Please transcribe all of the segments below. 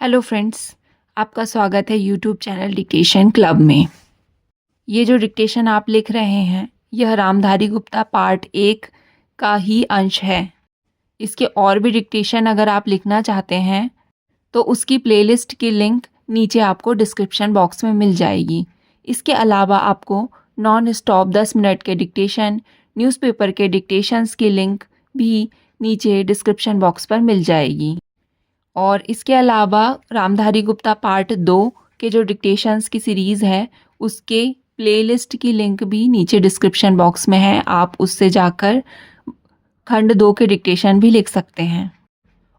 Hello friends, आपका स्वागत है यूट्यूब चैनल डिक्टेशन क्लब में। ये जो डिक्टेशन आप लिख रहे हैं, यह रामधारी गुप्ता पार्ट 1 का ही अंश है। इसके और भी डिक्टेशन अगर आप लिखना चाहते हैं तो उसकी प्लेलिस्ट की लिंक नीचे आपको डिस्क्रिप्शन बॉक्स में मिल जाएगी। इसके अलावा आपको नॉन स्टॉप 10 मिनट के डिक्टेशन, न्यूज़पेपर के डिक्टेशंस की लिंक भी नीचे डिस्क्रिप्शन बॉक्स पर मिल जाएगी। और इसके अलावा रामधारी गुप्ता पार्ट 2 के जो डिक्टेशंस की सीरीज़ है, उसके प्लेलिस्ट की लिंक भी नीचे डिस्क्रिप्शन बॉक्स में है। आप उससे जाकर खंड 2 के डिक्टेशन भी लिख सकते हैं।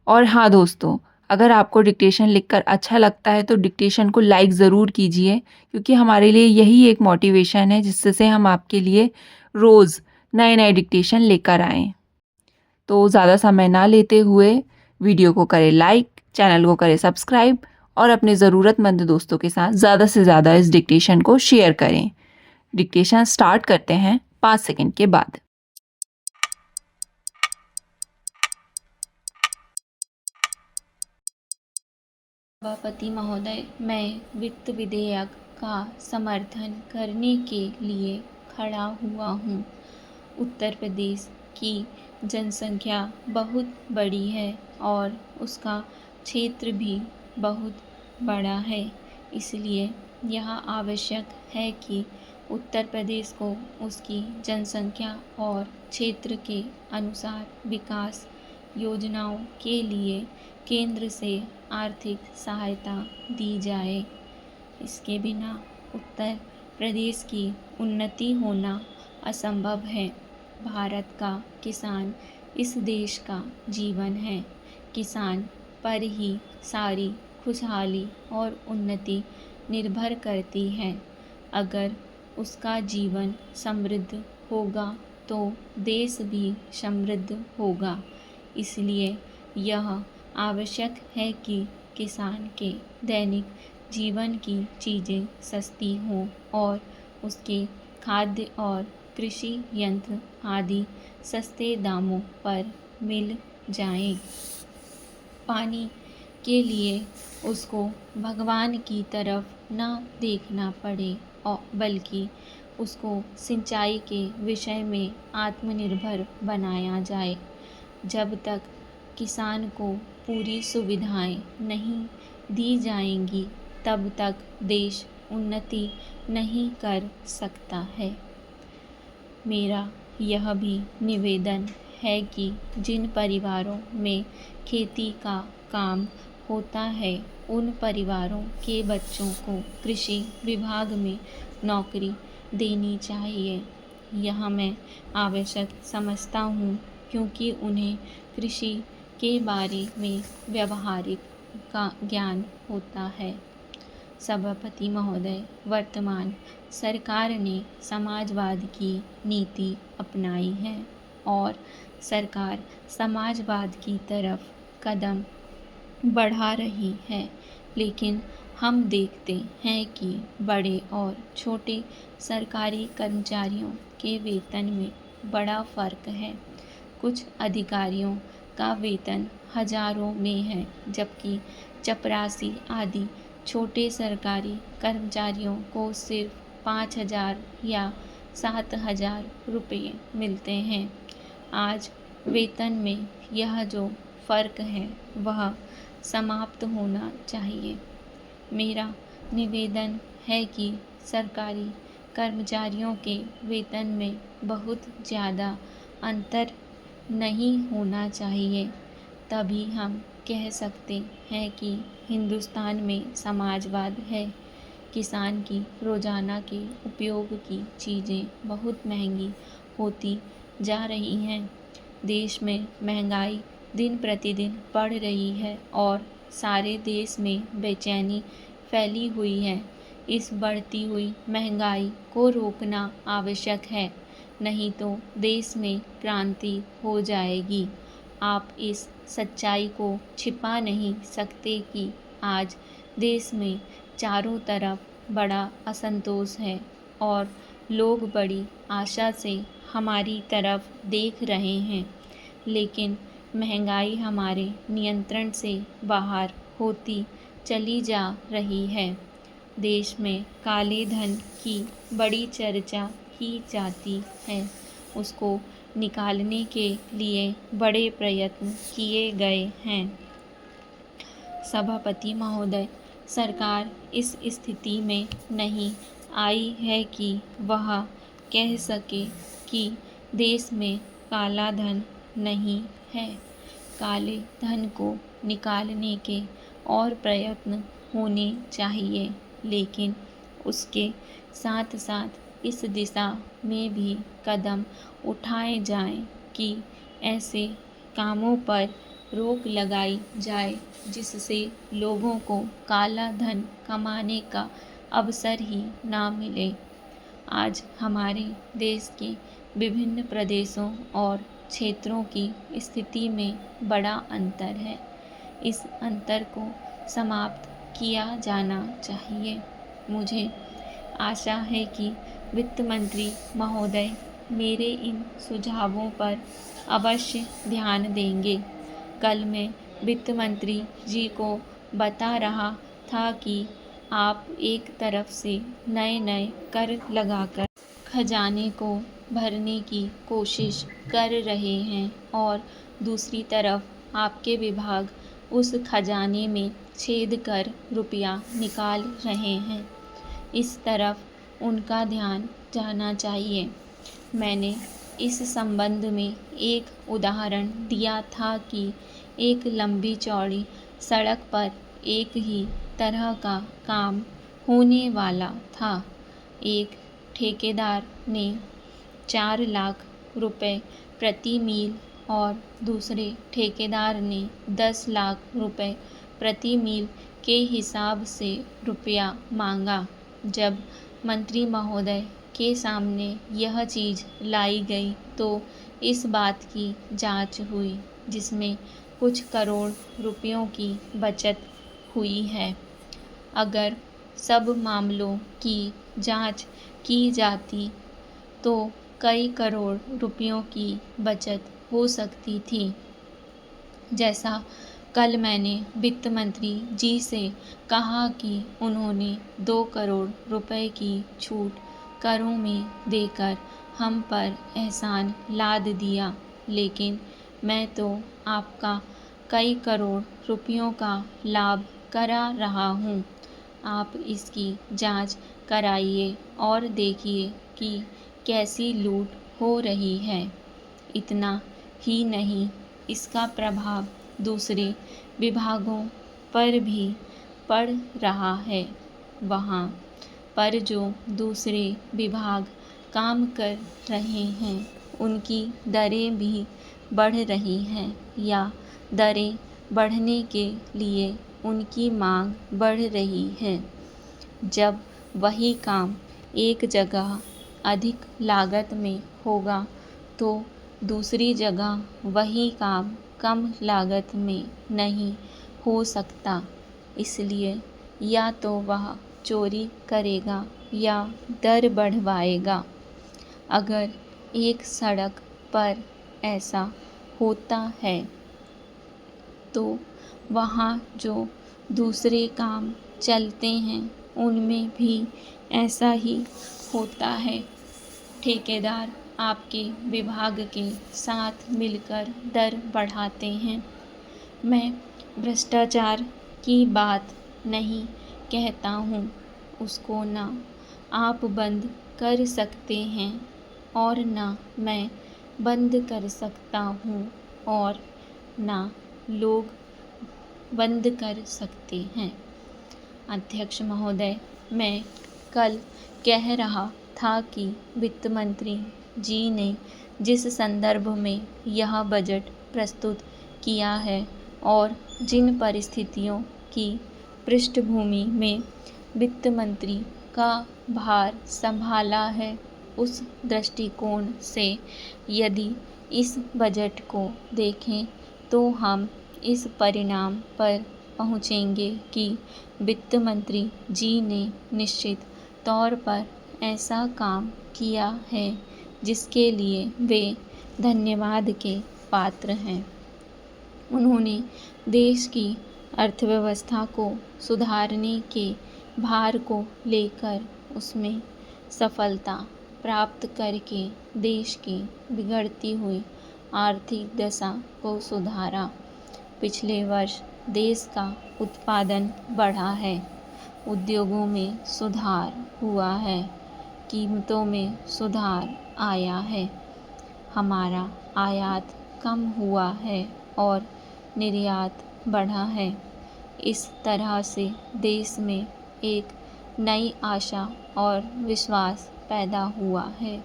और हाँ दोस्तों, अगर आपको डिक्टेशन लिखकर अच्छा लगता है तो डिक्टेशन को लाइक ज़रूर कीजिए, क्योंकि हमारे लिए यही एक मोटिवेशन है जिससे हम आपके लिए रोज़ नए नए डिक्टेशन लेकर आएँ। तो ज़्यादा समय ना लेते हुए वीडियो को करें लाइक, चैनल को करें सब्सक्राइब और अपने ज़रूरतमंद दोस्तों के साथ ज़्यादा से ज़्यादा इस डिक्टेशन को शेयर करें। डिक्टेशन स्टार्ट करते हैं 5 सेकंड के बाद। सभापति महोदय, मैं वित्त विधेयक का समर्थन करने के लिए खड़ा हुआ हूँ। उत्तर प्रदेश की जनसंख्या बहुत बड़ी है और उसका क्षेत्र भी बहुत बड़ा है। इसलिए यह आवश्यक है कि उत्तर प्रदेश को उसकी जनसंख्या और क्षेत्र के अनुसार विकास योजनाओं के लिए केंद्र से आर्थिक सहायता दी जाए। इसके बिना उत्तर प्रदेश की उन्नति होना असंभव है। भारत का किसान इस देश का जीवन है। किसान पर ही सारी खुशहाली और उन्नति निर्भर करती है। अगर उसका जीवन समृद्ध होगा तो देश भी समृद्ध होगा। इसलिए यह आवश्यक है कि किसान के दैनिक जीवन की चीज़ें सस्ती हों और उसके खाद्य और कृषि यंत्र आदि सस्ते दामों पर मिल जाएं। पानी के लिए उसको भगवान की तरफ न देखना पड़े और बल्कि उसको सिंचाई के विषय में आत्मनिर्भर बनाया जाए। जब तक किसान को पूरी सुविधाएं नहीं दी जाएंगी, तब तक देश उन्नति नहीं कर सकता है। मेरा यह भी निवेदन है कि जिन परिवारों में खेती का काम होता है, उन परिवारों के बच्चों को कृषि विभाग में नौकरी देनी चाहिए। यह मैं आवश्यक समझता हूँ, क्योंकि उन्हें कृषि के बारे में व्यावहारिक का ज्ञान होता है। सभापति महोदय, वर्तमान सरकार ने समाजवाद की नीति अपनाई है और सरकार समाजवाद की तरफ कदम बढ़ा रही है, लेकिन हम देखते हैं कि बड़े और छोटे सरकारी कर्मचारियों के वेतन में बड़ा फ़र्क है। कुछ अधिकारियों का वेतन हजारों में है, जबकि चपरासी आदि छोटे सरकारी कर्मचारियों को सिर्फ 5,000 या 7,000 रुपये मिलते हैं। आज वेतन में यह जो फ़र्क है वह समाप्त होना चाहिए। मेरा निवेदन है कि सरकारी कर्मचारियों के वेतन में बहुत ज़्यादा अंतर नहीं होना चाहिए। तभी हम कह सकते हैं कि हिंदुस्तान में समाजवाद है। किसान की रोज़ाना के उपयोग की चीज़ें बहुत महंगी होती जा रही हैं। देश में महंगाई दिन प्रतिदिन बढ़ रही है और सारे देश में बेचैनी फैली हुई है। इस बढ़ती हुई महंगाई को रोकना आवश्यक है, नहीं तो देश में क्रांति हो जाएगी। आप इस सच्चाई को छिपा नहीं सकते कि आज देश में चारों तरफ बड़ा असंतोष है और लोग बड़ी आशा से हमारी तरफ देख रहे हैं, लेकिन महंगाई हमारे नियंत्रण से बाहर होती चली जा रही है। देश में काले धन की बड़ी चर्चा की जाती है। उसको निकालने के लिए बड़े प्रयत्न किए गए हैं। सभापति महोदय, सरकार इस स्थिति में नहीं आई है कि वह कह सके कि देश में काला धन नहीं है। काले धन को निकालने के और प्रयत्न होने चाहिए, लेकिन उसके साथ साथ इस दिशा में भी कदम उठाए जाएं कि ऐसे कामों पर रोक लगाई जाए जिससे लोगों को काला धन कमाने का अवसर ही ना मिले। आज हमारे देश के विभिन्न प्रदेशों और क्षेत्रों की स्थिति में बड़ा अंतर है। इस अंतर को समाप्त किया जाना चाहिए। मुझे आशा है कि वित्त मंत्री महोदय मेरे इन सुझावों पर अवश्य ध्यान देंगे। कल मैं वित्त मंत्री जी को बता रहा था कि आप एक तरफ से नए नए कर लगाकर खजाने को भरने की कोशिश कर रहे हैं और दूसरी तरफ आपके विभाग उस खजाने में छेद कर रुपया निकाल रहे हैं। इस तरफ उनका ध्यान जाना चाहिए। मैंने इस संबंध में एक उदाहरण दिया था कि एक लंबी चौड़ी सड़क पर एक ही तरह का काम होने वाला था। एक ठेकेदार ने 4 लाख रुपए प्रति मील और दूसरे ठेकेदार ने 10 लाख रुपए प्रति मील के हिसाब से रुपया मांगा। जब मंत्री महोदय के सामने यह चीज़ लाई गई तो इस बात की जांच हुई, जिसमें कुछ करोड़ रुपयों की बचत हुई है। अगर सब मामलों की जांच की जाती तो कई करोड़ रुपयों की बचत हो सकती थी। जैसा कल मैंने वित्त मंत्री जी से कहा कि उन्होंने 2 करोड़ रुपए की छूट करों में देकर हम पर एहसान लाद दिया, लेकिन मैं तो आपका कई करोड़ रुपयों का लाभ करा रहा हूँ। आप इसकी जांच कराइए और देखिए कि कैसी लूट हो रही है। इतना ही नहीं, इसका प्रभाव दूसरे विभागों पर भी पड़ रहा है। वहाँ पर जो दूसरे विभाग काम कर रहे हैं उनकी दरें भी बढ़ रही हैं या दरें बढ़ने के लिए उनकी मांग बढ़ रही है। जब वही काम एक जगह अधिक लागत में होगा तो दूसरी जगह वही काम कम लागत में नहीं हो सकता। इसलिए या तो वह चोरी करेगा या दर बढ़वाएगा। अगर एक सड़क पर ऐसा होता है तो वहाँ जो दूसरे काम चलते हैं उनमें भी ऐसा ही होता है। ठेकेदार आपके विभाग के साथ मिलकर दर बढ़ाते हैं। मैं भ्रष्टाचार की बात नहीं कहता हूँ, उसको ना आप बंद कर सकते हैं और ना मैं बंद कर सकता हूँ और ना लोग बंद कर सकते हैं। अध्यक्ष महोदय, मैं कल कह रहा था कि वित्त मंत्री जी ने जिस संदर्भ में यह बजट प्रस्तुत किया है और जिन परिस्थितियों की पृष्ठभूमि में वित्त मंत्री का भार संभाला है, उस दृष्टिकोण से यदि इस बजट को देखें तो हम इस परिणाम पर पहुँचेंगे कि वित्त मंत्री जी ने निश्चित तौर पर ऐसा काम किया है जिसके लिए वे धन्यवाद के पात्र हैं। उन्होंने देश की अर्थव्यवस्था को सुधारने के भार को लेकर उसमें सफलता प्राप्त करके देश की बिगड़ती हुई आर्थिक दशा को सुधारा। पिछले वर्ष देश का उत्पादन बढ़ा है, उद्योगों में सुधार हुआ है, कीमतों में सुधार आया है, हमारा आयात कम हुआ है और निर्यात बढ़ा है। इस तरह से देश में एक नई आशा और विश्वास पैदा हुआ है।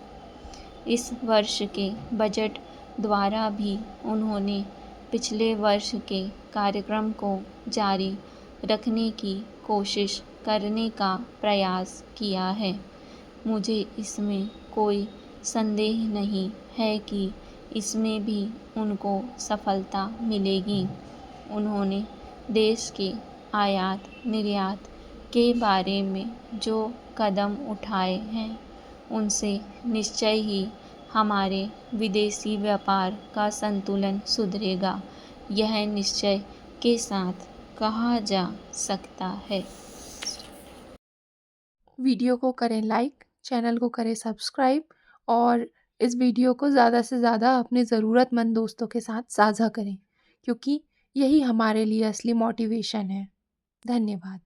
इस वर्ष के बजट द्वारा भी उन्होंने पिछले वर्ष के कार्यक्रम को जारी रखने की कोशिश करने का प्रयास किया है। मुझे इसमें कोई संदेह नहीं है कि इसमें भी उनको सफलता मिलेगी। उन्होंने देश के आयात निर्यात के बारे में जो कदम उठाए हैं उनसे निश्चय ही हमारे विदेशी व्यापार का संतुलन सुधरेगा, यह निश्चय के साथ कहा जा सकता है। वीडियो को करें लाइक, चैनल को करें सब्सक्राइब और इस वीडियो को ज़्यादा से ज़्यादा अपने ज़रूरतमंद दोस्तों के साथ साझा करें, क्योंकि यही हमारे लिए असली मोटिवेशन है। धन्यवाद।